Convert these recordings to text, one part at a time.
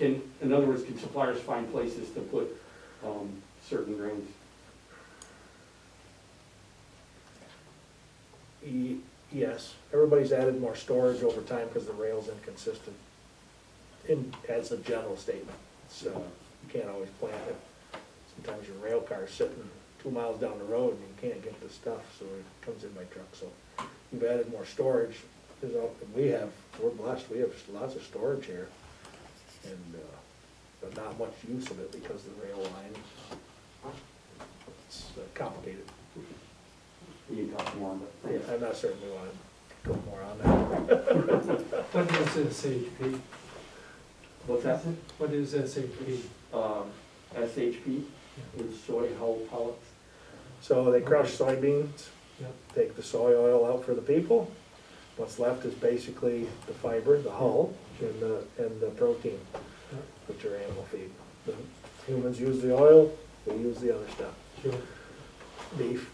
in other words, can suppliers find places to put certain grains? Yes, everybody's added more storage over time because the rail's inconsistent. As a general statement, so you can't always plan it. Sometimes your rail car's sitting 2 miles down the road and you can't get the stuff, so it comes in by truck. So you've added more storage. We're blessed, we have lots of storage here, and but not much use of it because the rail line, it's complicated. You can talk more, but Yeah, I'm not certain we want to go more on that. What is SHP? what's that? What is SHP? SHP is soy hull pellets. So they crush soybeans, Yep. take the soy oil out for the people. What's left is basically the fiber, the hull, and the protein, Yep. which are animal feed. The humans use the oil, we use the other stuff. Sure. Beef,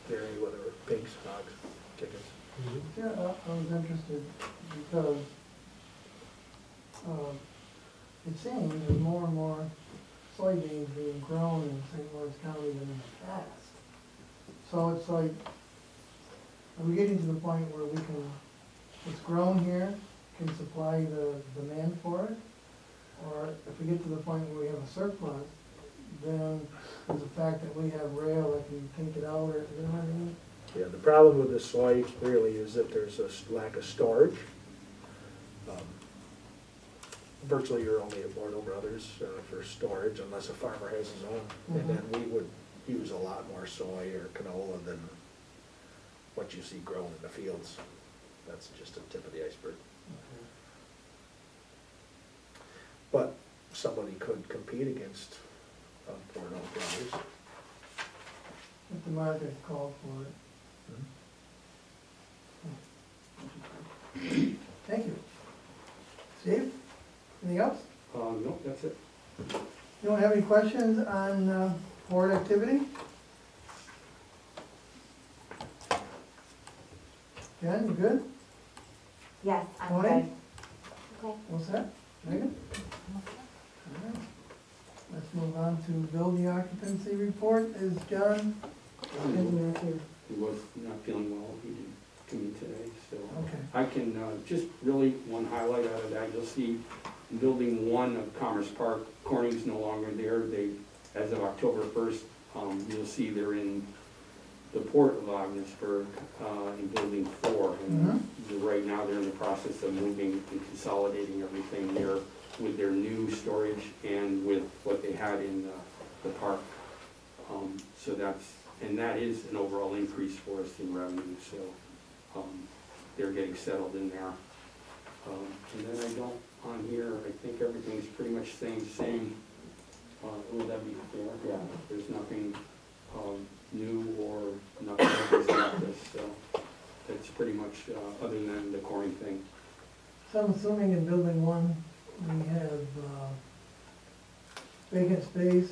dairy, whatever, pigs, hogs, chickens. Mhm. Yeah, I was interested because it seems there's more and more soybeans being grown in St. Lawrence County than in the past. So it's like, are we getting to the point where we can, it's grown here, can supply the demand for it? Or if we get to the point where we have a surplus, then there's the fact that we have rail that can take it out, or, you know what I mean? Yeah, the problem with the soy really is that there's a lack of storage. Virtually you're only at Bordeaux Brothers for storage unless a farmer has his own. And then we would use a lot more soy or canola than what you see grown in the fields. That's just the tip of the iceberg. But somebody could compete against Bordeaux Brothers. If the market called for it. Thank you. Steve, anything else? No, that's it. You don't have any questions on board activity? Jen, you good? Yes, I'm Tony? good. Okay. All set? Megan? All right. Let's move on to building occupancy report. Is John? He was not feeling well, he didn't come in today, so. Okay. I can, just really one highlight out of that, you'll see in Building 1 of Commerce Park, Corning's no longer there. They, as of October 1st, you'll see they're in the Port of Ogdensburg, in Building 4. And right now, they're in the process of moving and consolidating everything there with their new storage and with what they had in the park. So that is an overall increase for us in revenue, so they're getting settled in there. And then I don't, on here, I think everything's pretty much staying the same. Would that be fair? Yeah. There's nothing new or nothing like this, so it's pretty much, other than the coring thing. So I'm assuming in building 1, we have vacant space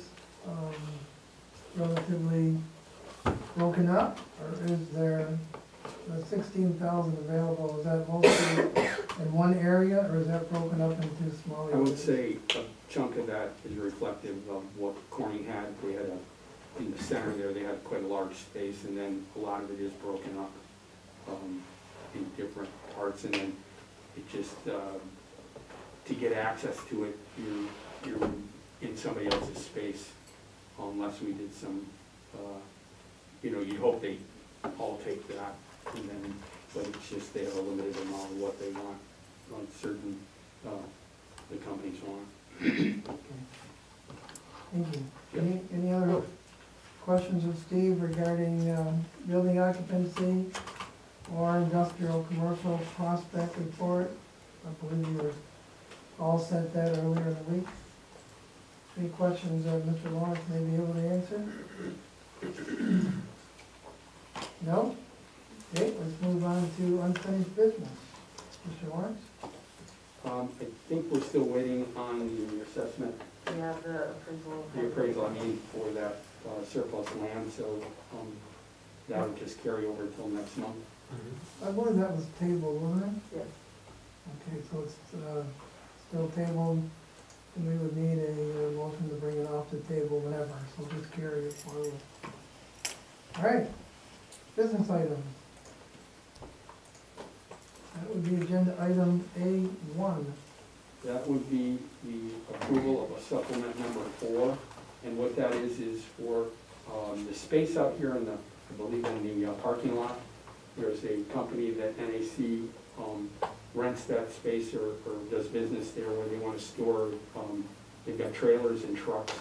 relatively broken up, or is there the 16,000 available, is that mostly in one area, or is that broken up into smaller? I would say a chunk of that is reflective of what Corning had. They had in the center there, they had quite a large space, and then a lot of it is broken up in different parts, and then it just, to get access to it, you're in somebody else's space, unless we did some, you'd hope they all take that, and then, but it's just they have a limited amount of what they want on certain, the companies want. Thank you. Any other questions of Steve regarding building occupancy or industrial commercial prospect report? I believe you were all sent that earlier in the week. Any questions that Mr. Lawrence may be able to answer? No? Okay, let's move on to unfinished business. Mr. Lawrence? I think we're still waiting on the assessment, Yeah, the appraisal. the appraisal, I mean, for that surplus land, so that would just carry over until next month. I believe that was tabled, wasn't it? Yes. Okay, so it's still tabled And we would need a motion to bring it off the table whenever, so just carry it forward. All right, business items. That would be agenda item A1. That would be the approval of a supplement number 4. And what that is for the space out here in the, I believe in the parking lot. There's a company that NAC rents that space or does business there where they want to store, they've got trailers and trucks.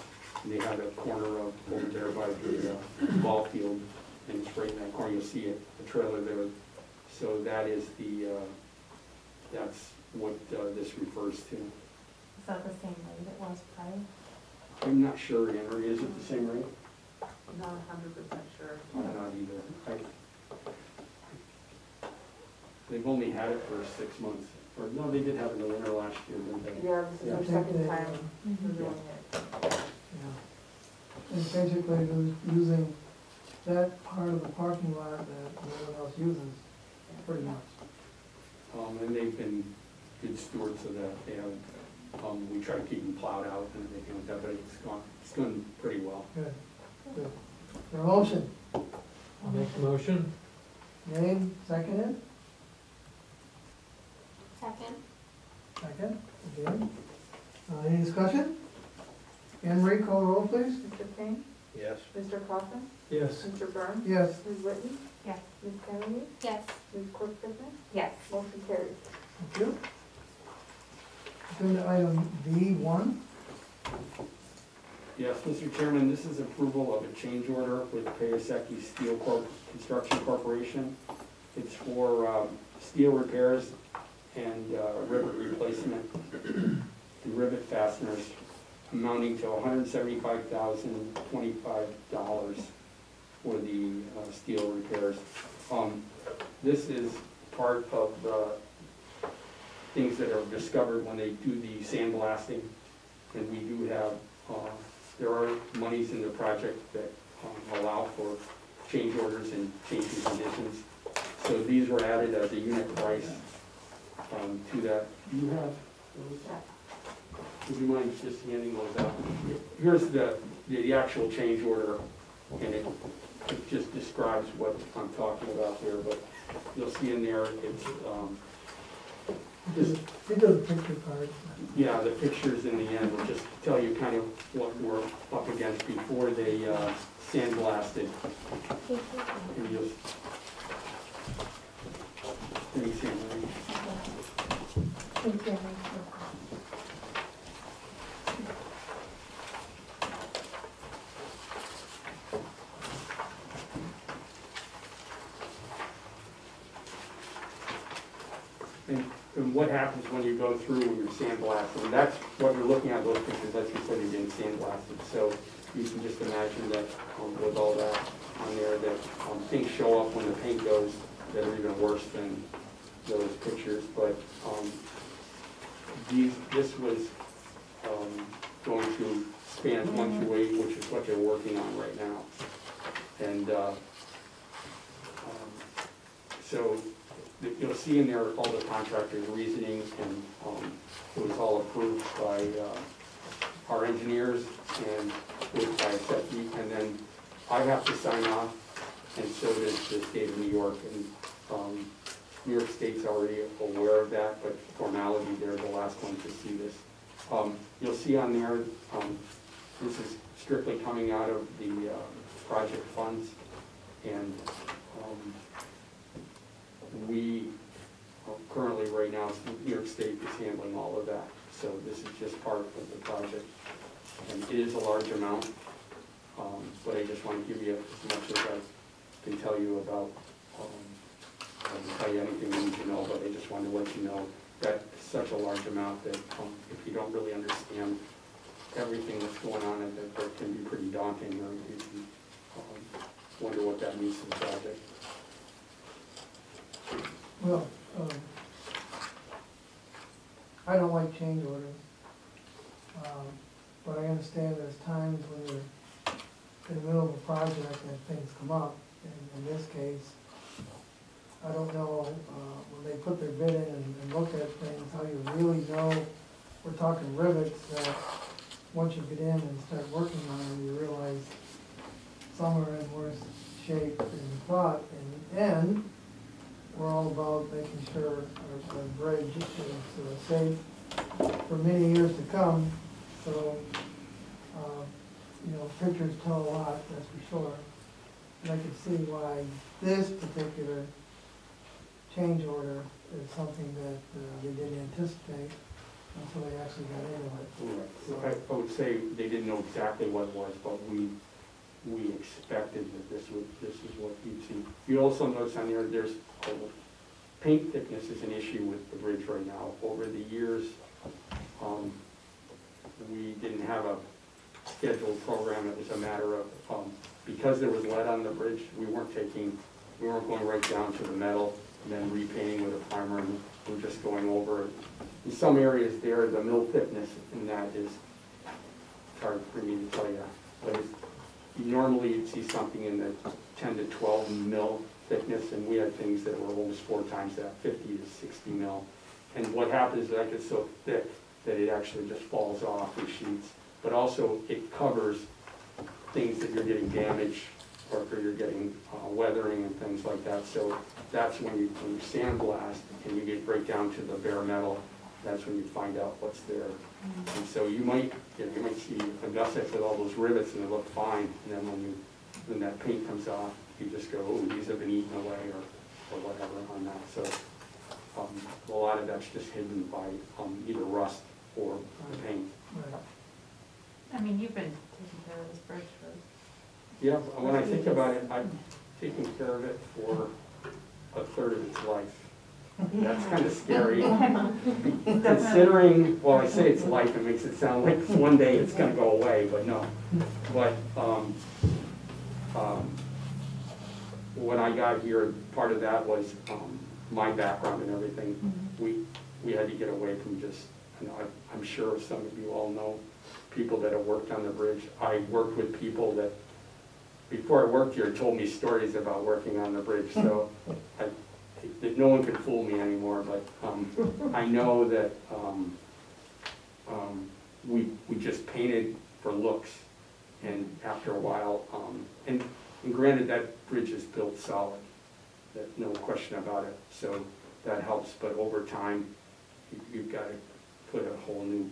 And they have a corner of over there by the ball field, and it's right in that corner, you'll see it, the trailer there. So that is the, that's what this refers to. Is that the same rate it was prior? I'm not sure, Henry, is it the same rate? Not 100% sure. I'm not either. They've only had it for 6 months, or no, they did have it in the winter last year, didn't they? Yeah, this is Yeah. our second time Mhm. we're doing it. Yeah. And basically, they're using that part of the parking lot that no one else uses, pretty much. And they've been good stewards of that. They have, we try to keep them plowed out and everything like that, but it's gone pretty well. Good, good. For a motion, I'll make the motion. made, seconded, Second? second, again. Any discussion? Anne Marie, call the roll, please. Mr. King? Yes. Mr. Coffin? Yes. Mr. Burns? Yes. Ms. Whitney? Yes. Ms. Kennedy? Yes. Ms. Corcoran? Yes. Motion carries. Thank you. Agenda item B1. Yes, Mr. Chairman, this is approval of a change order with Payaseki Steel Construction Corporation. It's for steel repairs and rivet replacement and rivet fasteners amounting to $175,025 for the steel repairs. This is part of the things that are discovered when they do the sandblasting. And we do have, there are monies in the project that allow for change orders and changing conditions. So these were added as a unit price to that. Do you have those? Would you mind just handing those out? Here's the actual change order, and it just describes what I'm talking about there, but you'll see in there, it's just, These are the picture cards. yeah, the pictures in the end will just tell you kind of what we're up against before they sandblasted. And you'll, let me see, and what happens when you go through and you're sandblasting. That's what you're looking at, those pictures, that's before they're getting sandblasted. So you can just imagine that with all that on there, that things show up when the paint goes that are even worse than those pictures. But this was going to span 1 through 8, which is what they're working on right now. And so you'll see in there all the contractor's reasoning, and it was all approved by our engineers and with by SEPI, and then I have to sign off, and so does the state of New York. And New York State's already aware of that, but formality, they're the last one to see this. You'll see on there, this is strictly coming out of the project funds, and we currently, right now, New York State is handling all of that. So this is just part of the project. And it is a large amount, but I just want to give you as much as I can tell you about. I can tell you anything you need to know, but I just wanted to let you know that it's such a large amount that if you don't really understand everything that's going on, that can be pretty daunting, or you can wonder what that means to the project. Well, I don't like change orders, but I understand there's times when you're in the middle of a project and things come up. And in this case, I don't know, when they put their bid in and look at things, how you really know we're talking rivets that, once you get in and start working on them, you realize some are in worse shape than you thought. In the end, we're all about making sure our bridge is safe for many years to come. So, you know, pictures tell a lot, that's for sure. And I can see why this particular change order is something that they didn't anticipate until they actually got into it. I would say they didn't know exactly what it was, but we expected that this is what you'd see. You also notice on there, there's paint thickness is an issue with the bridge right now. Over the years, we didn't have a scheduled program. It was a matter of, because there was lead on the bridge, we weren't going right down to the metal and then repainting with a primer, and we're just going over it. In some areas there, the mill thickness in that is hard for me to tell you, but normally you'd see something in the 10 to 12 mil thickness, and we had things that were almost 4 times that, 50 to 60 mil. And what happens is that gets so thick that it actually just falls off in sheets. But also it covers things that you're getting damaged or you're getting weathering and things like that. So that's when you sandblast and you get right down to the bare metal, that's when you find out what's there. And so you might see a gusset with all those rivets and they look fine, and then when that paint comes off, you just go, oh, these have been eaten away or whatever on that. So a lot of that's just hidden by either rust or the paint. Right. I mean, you've been taking care of this bridge for. Yeah, when I think about it, I've taken care of it for a third of its life. That's kind of scary. Considering, well, I say it's life, it makes it sound like one day it's gonna go away, but no. But when I got here, part of that was my background and everything. We had to get away from just, you know, I'm sure some of you all know people that have worked on the bridge. I worked with people that, before I worked here, told me stories about working on the bridge, so that no one could fool me anymore, but I know that we just painted for looks, and after a while, and granted that bridge is built solid, no question about it, so that helps, but over time, you've got to put a whole new,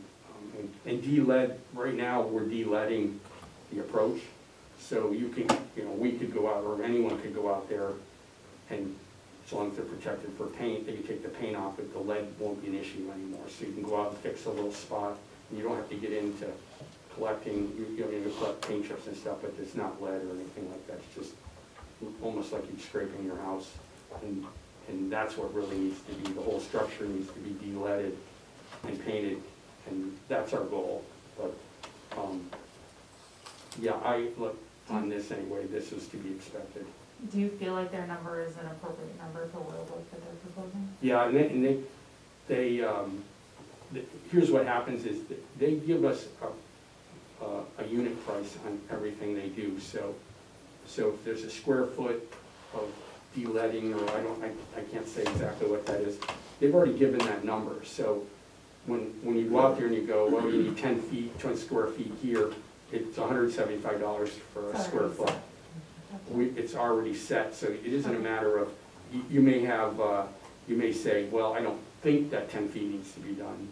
and de-lead, right now, we're de-leading the approach, so you can, we could go out, or anyone could go out there, and as long as they're protected for paint, they can take the paint off, but the lead won't be an issue anymore. So you can go out and fix a little spot, and you don't have to get into collecting, you collect paint chips and stuff, but it's not lead or anything like that. It's just almost like you're scraping your house. And that's what really needs to be, the whole structure needs to be de-leaded and painted, and that's our goal. But, yeah, I look on this anyway, this is to be expected. Do you feel like their number is an appropriate number for what that they're proposing? Yeah, and here's what happens is that they give us a unit price on everything they do. So if there's a square foot of de-leading, or I can't say exactly what that is, they've already given that number. So when you go out there and you go, well, you need 10 square feet here, it's $175 for a square foot. It's already set, so it isn't a matter of, you may say, well, I don't think that 10 feet needs to be done,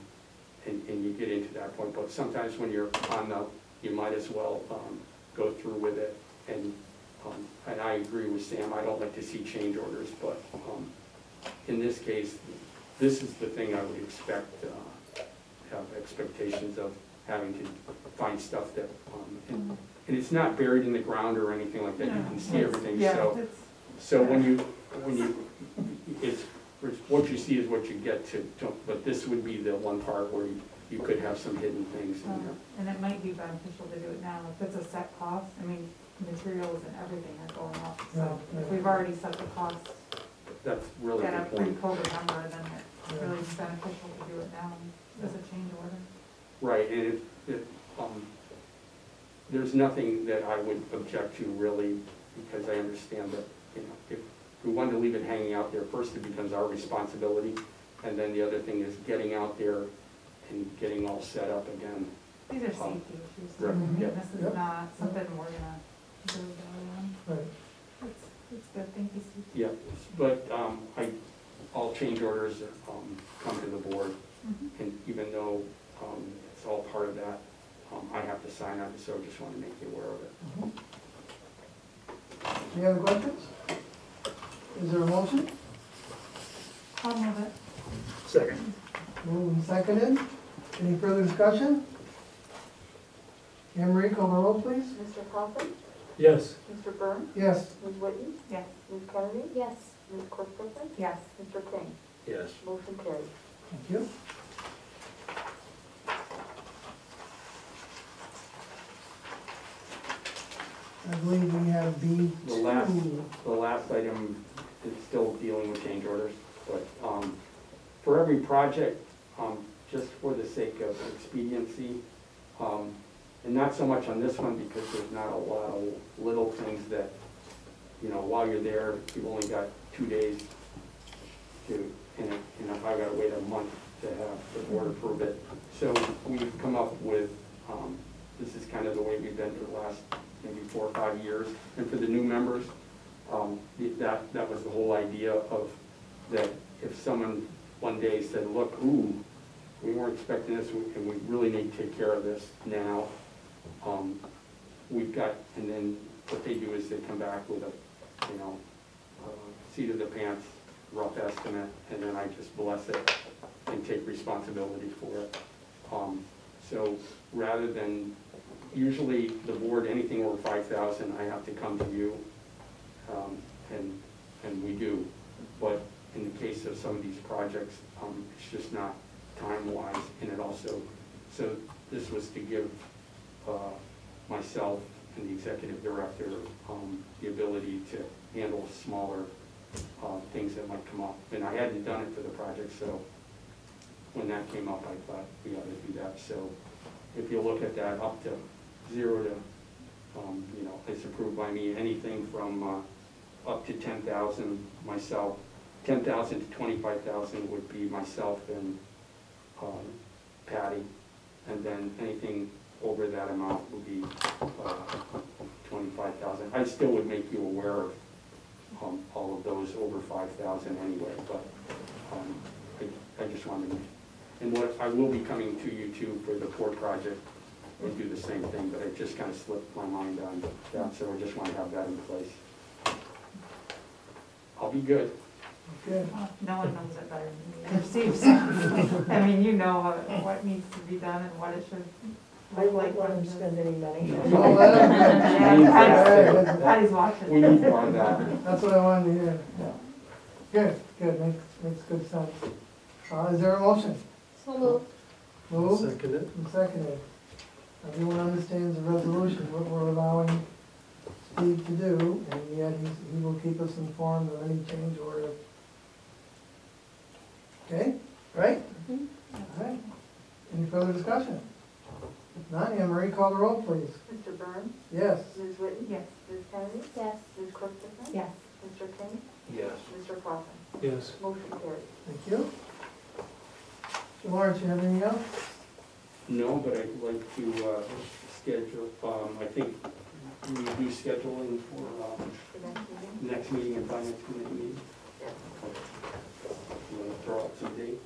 and you get into that point, but sometimes when you're you might as well go through with it, and I agree with Sam, I don't like to see change orders, but in this case, this is the thing I would expect, have expectations of having to find stuff that, and it's not buried in the ground or anything like that, you can see everything, so when you, it's what you see is what you get to, but this would be the one part where you could have some hidden things in there. And it might be beneficial to do it now, if it's a set cost, I mean, materials and everything are going up, so if we've already set the cost That's really at a the point. pre-COVID number, then it's really beneficial to do it now as a change order. Right, and there's nothing that I would object to really, because I understand that, if we wanted to leave it hanging out there, first it becomes our responsibility, and then the other thing is getting out there and getting all set up again. These are safety issues. Right, yeah. This is not something we're gonna do on. Right. It's good, thank you, Steve. Yeah, but all change orders come to the board, and even though it's all part of that, I have to sign on it, so I just want to make you aware of it. Any other questions? Is there a motion? I'll move it. Second. Moved and seconded. Any further discussion? Anne Marie, call the roll, please. Mr. Coffin? Yes. Mr. Byrne? Yes. Ms. Whitten? Yes. Ms. Kennedy? Yes. Ms. Corcoran? Yes. Mr. King? Yes. Motion carried. Thank you. I believe we have B2. The last item is still dealing with change orders, but for every project, just for the sake of expediency, and not so much on this one because there's not a lot of little things that, you know, while you're there, you've only got 2 days to, and if I gotta wait a month to have the board approve it. So we've come up with, this is kind of the way we've been for the last maybe 4 or 5 years. And for the new members, that was the whole idea of that if someone one day said, look, we weren't expecting this and we really need to take care of this now, we've got, and then what they do is they come back with a, you know, seat of the pants, rough estimate, and then I just bless it and take responsibility for it. So rather than, usually the board, anything over 5,000, I have to come to you, and we do. But in the case of some of these projects, it's just not time-wise, and it also, so this was to give myself and the executive director the ability to handle smaller things that might come up. And I hadn't done it for the project, so when that came up, I thought we ought to do that. So if you look at that, up to 0 to, you know, it's approved by me, anything from up to 10,000 myself, 10,000 to 25,000 would be myself and Patty, and then anything over that amount would be 25,000. I still would make you aware of all of those over 5,000 anyway, but I just wanted to, and what I will be coming to you too for the port project and do the same thing, but it just kind of slipped my mind on that, so I just want to have that in place. I'll be good. Good. No one knows it better than me, or Steve. I mean, you know what needs to be done and what it should I look won't like. let when him the- spend any money. Well, Yeah, Patty's watching. We need more of that. that's what I wanted to hear. Good, makes good sense. Is there a motion? So moved. Moved Seconded. and seconded. Everyone understands the resolution, what we're allowing Steve to do, and yet he will keep us informed of any change order. Okay, right? Mhm. All right. Any further discussion? If not, Anne Marie, call the roll, please. Mr. Byrne? Yes. Ms. Whitten? Yes. Ms. Kennedy? Yes. Ms. Corcoran? Yes. Mr. King? Yes. Mr. Coffin? Yes. Motion carried. Thank you. Mr. Lawrence, you have anything else? No, but I'd like to schedule, I think we do scheduling for The next meeting? next meeting and finance committee meeting. Yes. You want to throw out some date?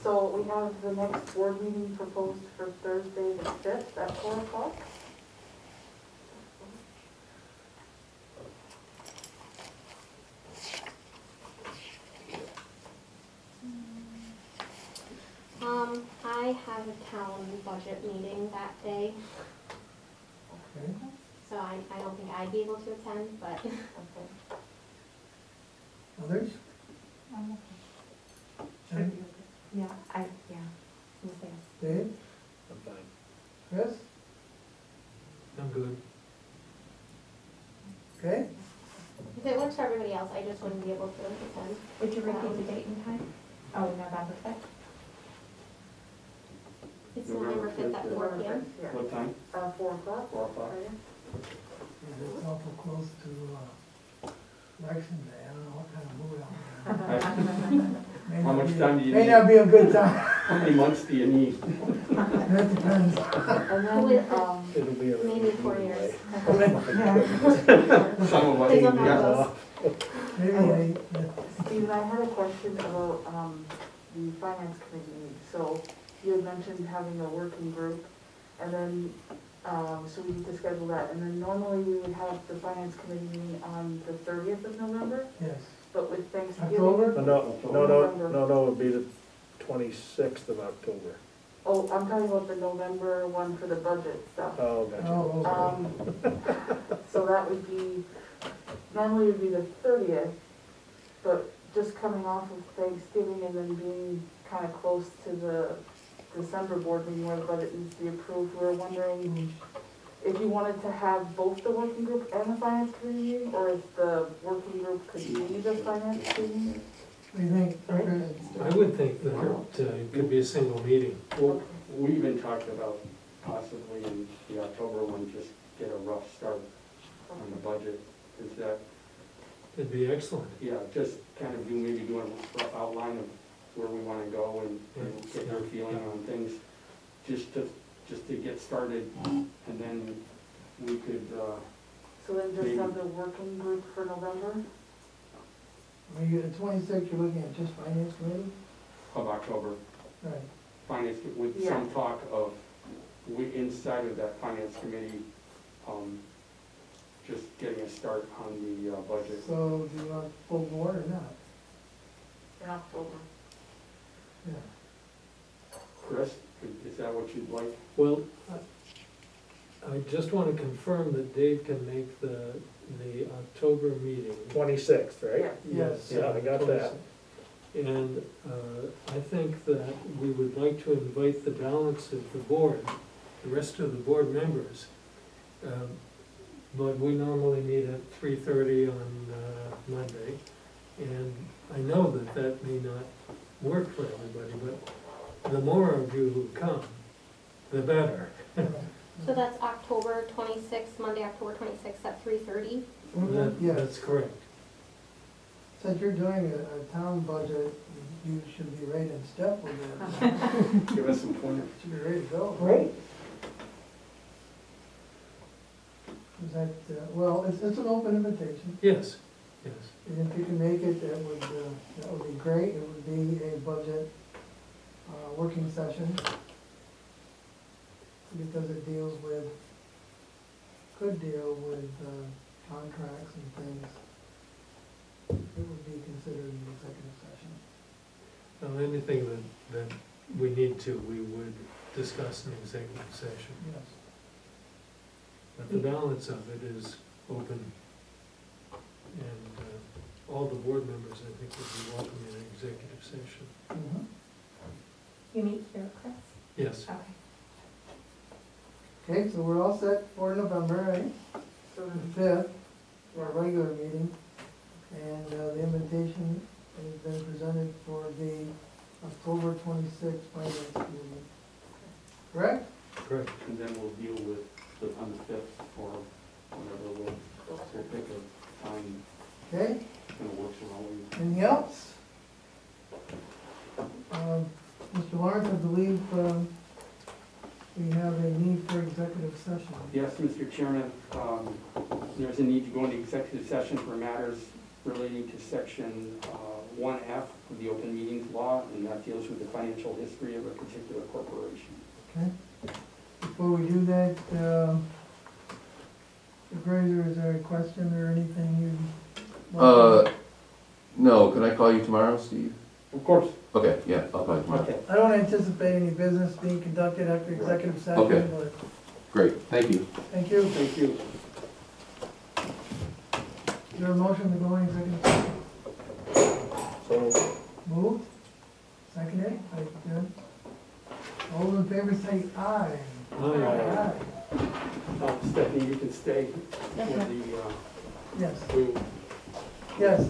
So we have the next board meeting proposed for Thursday the 5th at 4 o'clock. I have a town budget meeting that day, Okay. so I don't think I'd be able to attend, but Okay. Others? Should be okay. Yeah, who's there? Dave? I'm fine. Chris? I'm good. Okay? if it works for everybody else, I just wouldn't be able to attend. Would you repeat the date and time? Oh, November 5th? It's November 5th at 4 p.m. Yeah. What time? 4 o'clock? 4 o'clock? Friday. Yeah, it's awful close to election day. I don't know what kind of mood I'm in. May How not much be- time do you May need? not be a good time. How many months do you need? That depends. And Hopefully, then, It'll be a. maybe 4 years. Oh my goodness. Some of us, Depends on how it yeah. goes. Maybe eight. Stephen, I had a question about, the finance committee meeting. So you had mentioned having a working group, and then, so we need to schedule that. And then normally we would have the finance committee meeting on the 30th of November, Yes. but with Thanksgiving. October? No, it'd be the 26th of October. Oh, I'm talking about the November one for the budget stuff. Oh, gotcha. Oh, okay. So that would be, normally it would be the 30th, but just coming off of Thanksgiving and then being kind of close to the December board meeting where the budget needs to be approved, we were wondering if you wanted to have both the working group and the finance committee meeting, or if the working group could lead the finance committee? What do you think, Chris? I would think that it could be a single meeting. Well, we even talked about possibly in the October one, just get a rough start on the budget. Is that, It'd be excellent. yeah, just kind of maybe do a rough outline of where we wanna go and get your feeling on things, just to get started, and then we could, So then just have the working group for November? I mean, at 26, you're looking at just finance committee? of October, Right. finance, with some talk of, we, inside of that finance committee, just getting a start on the budget. So do you want full board or not? In October. Yeah. Chris, is that what you'd like? Well, I just want to confirm that Dave can make the October meeting. 26th, right? Yes. Yeah, I got that. And I think that we would like to invite the balance of the board, the rest of the board members. But we normally meet at 3:30 on Monday. And I know that that may not work for everybody, but the more of you who come, the better. So that's October 26th, Monday, October 26th at 3:30. Yes. That's correct. Since you're doing a town budget, you should be right in step with it. Give us some pointers. Should be ready to go. Great. Is that, well, it's an open invitation. Yes, yes. And if you can make it, that would be great. It would be a budget working session. Because it deals with, could deal with contracts and things. It would be considered an executive session. Well, anything that we need to, we would discuss in executive session. Yes. But the balance of it is open. And all the board members, I think, would be welcome in an executive session. Mm-hmm. You meet here, Chris? Yes. Okay. Okay, so we're all set for November, right? So The then, 5th, our regular meeting. And the invitation has been presented for the October 26th finance meeting. Correct? Correct. And then we'll deal with on the 5th or whenever we'll pick a time Okay, that works around you. anything else? Mr. Lawrence, I believe we have a need for executive session. Yes, Mr. Chairman, there's a need to go into executive session for matters relating to section 1F of the Open Meetings Law, and that deals with the financial history of a particular corporation. Okay. Before we do that, Grazer, is there a question or anything you want? No, can I call you tomorrow, Steve? Of course. Okay, yeah, I'll call you tomorrow. Okay. I don't anticipate any business being conducted after executive session, Okay. but Great, thank you. thank you. Thank you. Is there a motion to go in executive session? So, Moved? Seconded? Good. All those in favor say aye. Aye. Stephanie, you can stay for the, Yes, we yes.